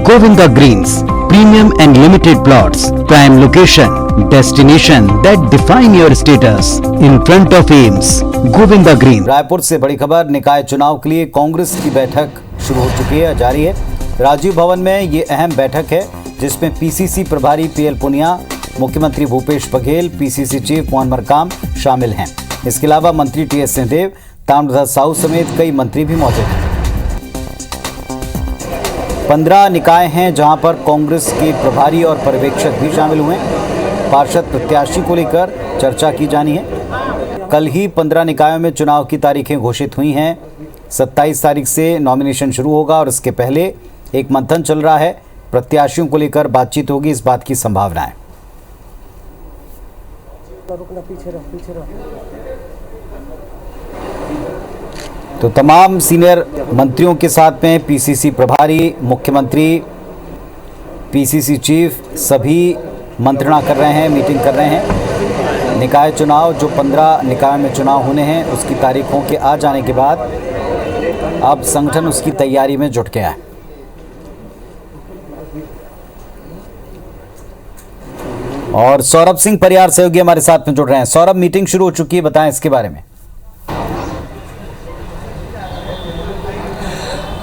Govinda Greens, premium and limited plots, prime location, destination that define your status in front of AIIMS. Govinda Greens. Raipur से बड़ी खबर, निकाय चुनाव के लिए कांग्रेस की बैठक शुरू हो चुकी है, जारी है। राजीव भवन में ये अहम बैठक है जिसमें पीसीसी प्रभारी पीएल पुनिया, मुख्यमंत्री भूपेश बघेल, पीसीसी चीफ मोहन मरकाम शामिल हैं। इसके अलावा मंत्री टीएस सिंहदेव, ताम्रध्वज साहू समेत कई मंत्री भी मौजूद हैं। 15 निकाय हैं जहां पर कांग्रेस के प्रभारी और पर्यवेक्षक भी शामिल हुए। पार्षद प्रत्याशी को लेकर चर्चा की जानी है। कल ही 15 निकायों में चुनाव की तारीखें घोषित हुई हैं। 27 तारीख से नॉमिनेशन शुरू होगा और इसके पहले एक मंथन चल रहा है। प्रत्याशियों को लेकर बातचीत होगी, इस बात की संभावना है। तो तमाम सीनियर मंत्रियों के साथ में पीसीसी प्रभारी, मुख्यमंत्री, पीसीसी चीफ सभी मंत्रणा कर रहे हैं, मीटिंग कर रहे हैं। निकाय चुनाव जो 15 निकायों में चुनाव होने हैं उसकी तारीखों के आ जाने के बाद अब संगठन उसकी तैयारी में जुट गया है। और सौरभ सिंह परिहार सहयोगी हमारे साथ में जुड़ रहे हैं। सौरभ, मीटिंग शुरू हो चुकी है, बताएं इसके बारे में।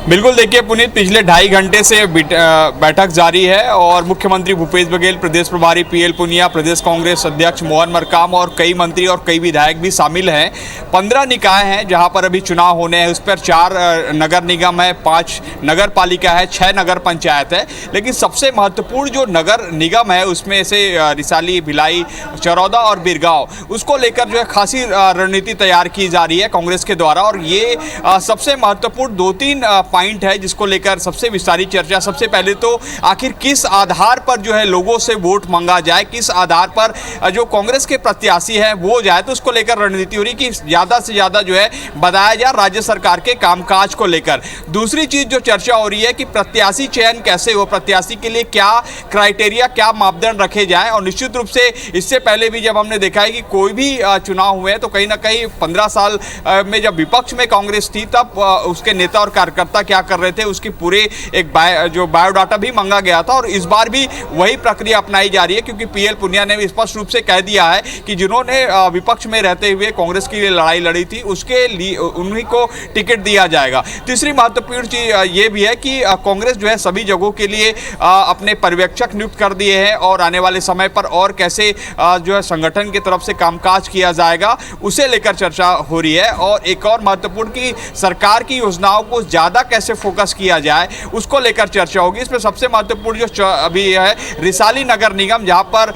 बिल्कुल, देखिए पुनीत, पिछले 2.5 घंटे से बैठक जारी है और मुख्यमंत्री भूपेश बघेल, प्रदेश प्रभारी पीएल पुनिया, प्रदेश कांग्रेस अध्यक्ष मोहन मरकाम और कई मंत्री और कई विधायक भी शामिल हैं। 15 निकाय हैं जहां पर अभी चुनाव होने हैं। उस पर 4 नगर निगम है, 5 नगर पालिका है, 6 नगर पंचायत है। लेकिन सबसे महत्वपूर्ण जो नगर निगम है उसमें से रिसाली, भिलाई, चरौदा और बिरगांव, उसको लेकर जो है खासी रणनीति तैयार की जा रही है कांग्रेस के द्वारा। और ये सबसे महत्वपूर्ण 2-3 पॉइंट है जिसको लेकर सबसे विस्तारित चर्चा। सबसे पहले तो आखिर किस आधार पर जो है लोगों से वोट मांगा जाए, किस आधार पर जो कांग्रेस के प्रत्याशी हैं वो जाए, तो उसको लेकर रणनीति हो रही कि ज़्यादा से ज़्यादा जो है बताया जाए राज्य सरकार के कामकाज को लेकर। दूसरी चीज़ जो चर्चा हो रही है कि प्रत्याशी चयन कैसे हो, प्रत्याशी के लिए क्या क्राइटेरिया, क्या मापदंड रखे जाएँ। और निश्चित रूप से इससे पहले भी जब हमने देखा है कि कोई भी चुनाव हुए तो कहीं ना कहीं 15 साल में जब विपक्ष में कांग्रेस थी तब उसके नेता और कार्यकर्ता क्या कर रहे थे उसकी पूरे एक बायोडाटा भी मांगा गया था। और इस बार भी वही प्रक्रिया अपनाई जा रही है क्योंकि पीएल पुनिया ने स्पष्ट रूप से कह दिया है कि जिन्होंने विपक्ष में रहते हुए कांग्रेस के लिए लड़ाई लड़ी थी उसके लिए उन्हीं को टिकट दिया जाएगा। तीसरी महत्वपूर्ण चीज ये भी है कि कांग्रेस जो है सभी जगहों के लिए अपने पर्यवेक्षक नियुक्त कर दिए हैं और आने वाले समय पर और कैसे जो है संगठन की तरफ से कामकाज किया जाएगा उसे लेकर चर्चा हो रही है। और एक और महत्वपूर्ण कि सरकार की योजनाओं को ज़्यादा कैसे फोकस किया जाए उसको लेकर चर्चा होगी। इसमें सबसे महत्वपूर्ण जो अभी है रिसाली नगर निगम, जहां पर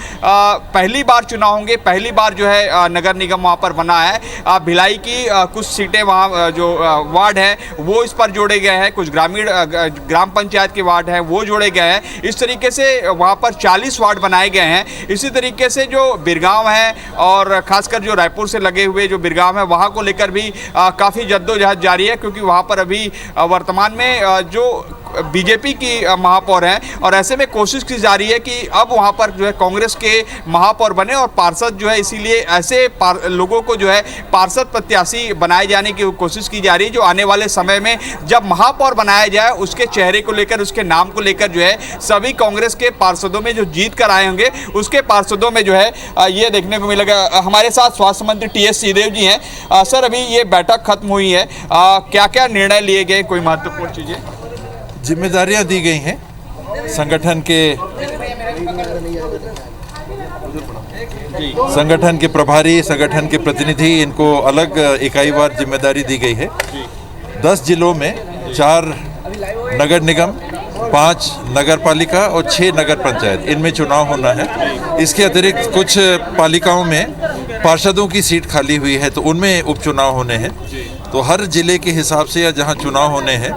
पहली बार चुनाव होंगे, पहली बार जो है नगर निगम वहां पर बना है। भिलाई की कुछ सीटें वहां जो वार्ड हैं वो इस पर जोड़े गए हैं, कुछ ग्रामीण ग्राम पंचायत के वार्ड हैं वो जोड़े गए हैं। इस तरीके से वहां पर 40 वार्ड बनाए गए हैं। इसी तरीके से जो बिरगांव है और खासकर जो रायपुर से लगे हुए जो बिरगांव है वहां को लेकर भी काफ़ी जद्दोजहद जारी है क्योंकि वहां पर अभी वर्तमान में जो बीजेपी की महापौर हैं और ऐसे में कोशिश की जा रही है कि अब वहां पर जो है कांग्रेस के महापौर बने और पार्षद जो है, इसीलिए ऐसे लोगों को जो है पार्षद प्रत्याशी बनाए जाने की कोशिश की जा रही है जो आने वाले समय में जब महापौर बनाया जाए उसके चेहरे को लेकर, उसके नाम को लेकर जो है सभी कांग्रेस के पार्षदों में जो जीत कर आए होंगे उसके पार्षदों में जो है ये देखने को मिलेगा। हमारे साथ स्वास्थ्य मंत्री टीएस सिंहदेव जी हैं। सर, अभी ये बैठक खत्म हुई है, क्या क्या निर्णय लिए गए, कोई महत्वपूर्ण चीज़ें? जिम्मेदारियां दी गई हैं संगठन के प्रभारी, संगठन के प्रतिनिधि, इनको अलग इकाईवार जिम्मेदारी दी गई है। 10 जिलों में 4 नगर निगम, 5 नगर पालिका और 6 नगर पंचायत, इनमें चुनाव होना है। इसके अतिरिक्त कुछ पालिकाओं में पार्षदों की सीट खाली हुई है तो उनमें उपचुनाव होने हैं। तो हर जिले के हिसाब से या जहां चुनाव होने हैं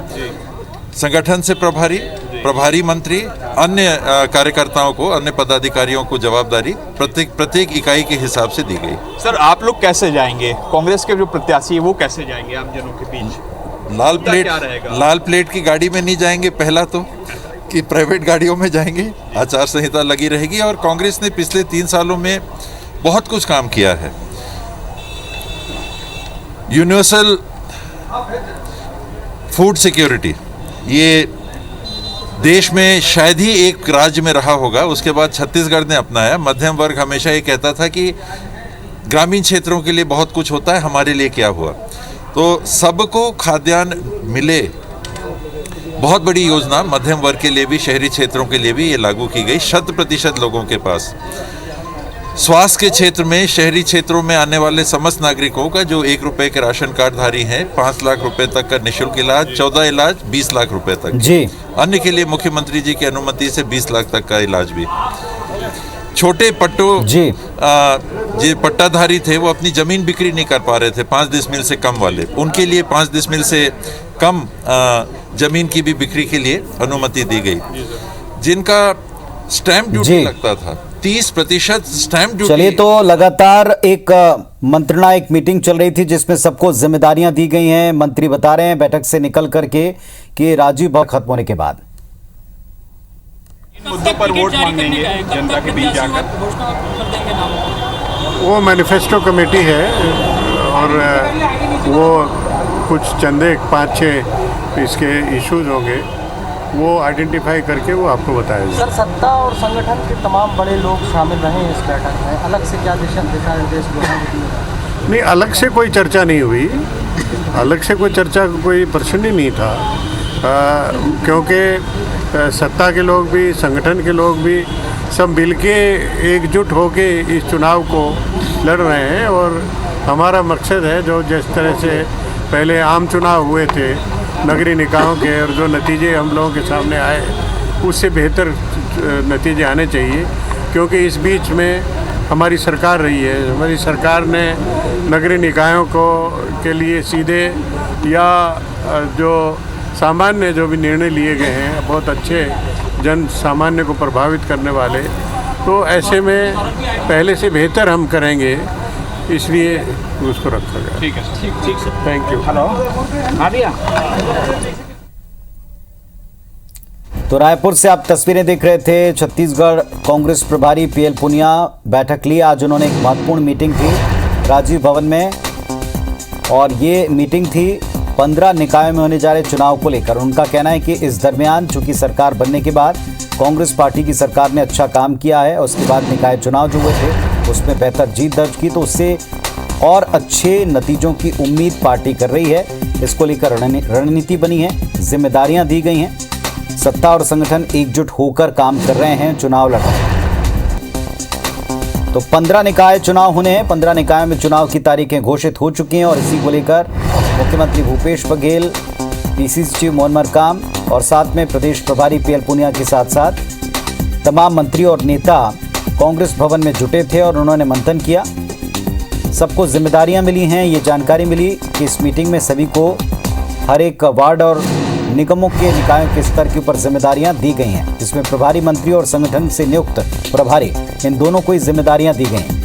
संगठन से प्रभारी मंत्री, अन्य कार्यकर्ताओं को, अन्य पदाधिकारियों को जवाबदारी प्रत्येक इकाई के हिसाब से दी गई। सर, आप लोग कैसे जाएंगे? कांग्रेस के जो प्रत्याशी है वो कैसे जाएंगे आम जनों के बीच? लाल प्लेट की गाड़ी में नहीं जाएंगे, पहला तो कि प्राइवेट गाड़ियों में जाएंगे। आचार संहिता लगी रहेगी और कांग्रेस ने पिछले 3 सालों में बहुत कुछ काम किया है। यूनिवर्सल फूड सिक्योरिटी, ये देश में शायद ही एक राज्य में रहा होगा, उसके बाद छत्तीसगढ़ ने अपनाया। मध्यम वर्ग हमेशा ये कहता था कि ग्रामीण क्षेत्रों के लिए बहुत कुछ होता है, हमारे लिए क्या हुआ। तो सबको खाद्यान्न मिले, बहुत बड़ी योजना मध्यम वर्ग के लिए भी, शहरी क्षेत्रों के लिए भी ये लागू की गई 100% लोगों के पास। स्वास्थ्य के क्षेत्र में शहरी क्षेत्रों में आने वाले समस्त नागरिकों का जो 1 रुपए के राशन कार्डधारी हैं, 5 लाख रुपए तक का निःशुल्क इलाज, 14 इलाज 20 लाख रुपए तक जी। अन्य के लिए मुख्यमंत्री जी की अनुमति से 20 लाख तक का इलाज भी। छोटे पट्टों जी। जो पट्टाधारी थे वो अपनी जमीन बिक्री नहीं कर पा रहे थे, 5 डिसमिल से कम वाले, उनके लिए 5 डिसमिल से कम जमीन की भी बिक्री के लिए अनुमति दी गई। जिनका स्टैंप ड्यूटी लगता था 30% स्टैंप ड्यूटी। चलिए, तो लगातार एक मंत्रणा, एक मीटिंग चल रही थी जिसमें सबको जिम्मेदारियां दी गई हैं। मंत्री बता रहे हैं बैठक से निकल करके कि राजीव भवन खत्म होने के बाद मुद्दों पर वोट मांगेंगे जनता के बीच जाकर। वो मैनिफेस्टो कमेटी है और वो कुछ चंदे 5-6 इसके इश्यूज होंगे, वो आइडेंटिफाई करके वो आपको बताएगा। सर, सत्ता और संगठन के तमाम बड़े लोग शामिल रहे इस बैठक में, अलग से क्या दिशा निर्देश नहीं, अलग से कोई चर्चा नहीं हुई, अलग से कोई चर्चा का कोई प्रश्न ही नहीं था, क्योंकि सत्ता के लोग भी, संगठन के लोग भी सब मिलके एकजुट होके इस चुनाव को लड़ रहे हैं। और हमारा मकसद है, जो जिस तरह से पहले आम चुनाव हुए थे नगरीय निकायों के, और जो नतीजे हम लोगों के सामने आए उससे बेहतर नतीजे आने चाहिए, क्योंकि इस बीच में हमारी सरकार रही है। हमारी सरकार ने नगरीय निकायों के लिए सीधे या जो सामान्य जो भी निर्णय लिए गए हैं बहुत अच्छे, जन सामान्य को प्रभावित करने वाले, तो ऐसे में पहले से बेहतर हम करेंगे, इसलिए उसको रखा गया। ठीक है सर, ठीक सर, थैंक यू। हेलो, हाँ भैया। तो रायपुर से आप तस्वीरें देख रहे थे। छत्तीसगढ़ कांग्रेस प्रभारी पीएल पुनिया बैठक ली। आज उन्होंने एक महत्वपूर्ण मीटिंग थी राजीव भवन में, और ये मीटिंग थी 15 निकायों में होने जा रहे चुनाव को लेकर। उनका कहना है कि इस दरमियान चूंकि सरकार बनने के बाद कांग्रेस पार्टी की सरकार ने अच्छा काम किया है, उसके बाद निकाय चुनाव जो हुए थे उसमें बेहतर जीत दर्ज की, तो उससे और अच्छे नतीजों की उम्मीद पार्टी कर रही है। इसको लेकर रणनीति बनी है, जिम्मेदारियां दी गई हैं, सत्ता और संगठन एकजुट होकर काम कर रहे हैं, चुनाव लड़ रहे हैं। तो 15 निकाय चुनाव होने हैं। 15 निकायों में चुनाव की तारीखें घोषित हो चुकी हैं, और इसी को लेकर मुख्यमंत्री भूपेश बघेल, पीसीसी चीफ मोहन मरकाम और साथ में प्रदेश प्रभारी पीएल पुनिया के साथ साथ तमाम मंत्री और नेता कांग्रेस भवन में जुटे थे और उन्होंने मंथन किया। सबको जिम्मेदारियां मिली हैं। ये जानकारी मिली कि इस मीटिंग में सभी को हर एक वार्ड और निगमों के निकायों के स्तर के ऊपर जिम्मेदारियां दी गई हैं, जिसमें प्रभारी मंत्री और संगठन से नियुक्त प्रभारी, इन दोनों को ही जिम्मेदारियां दी गई हैं।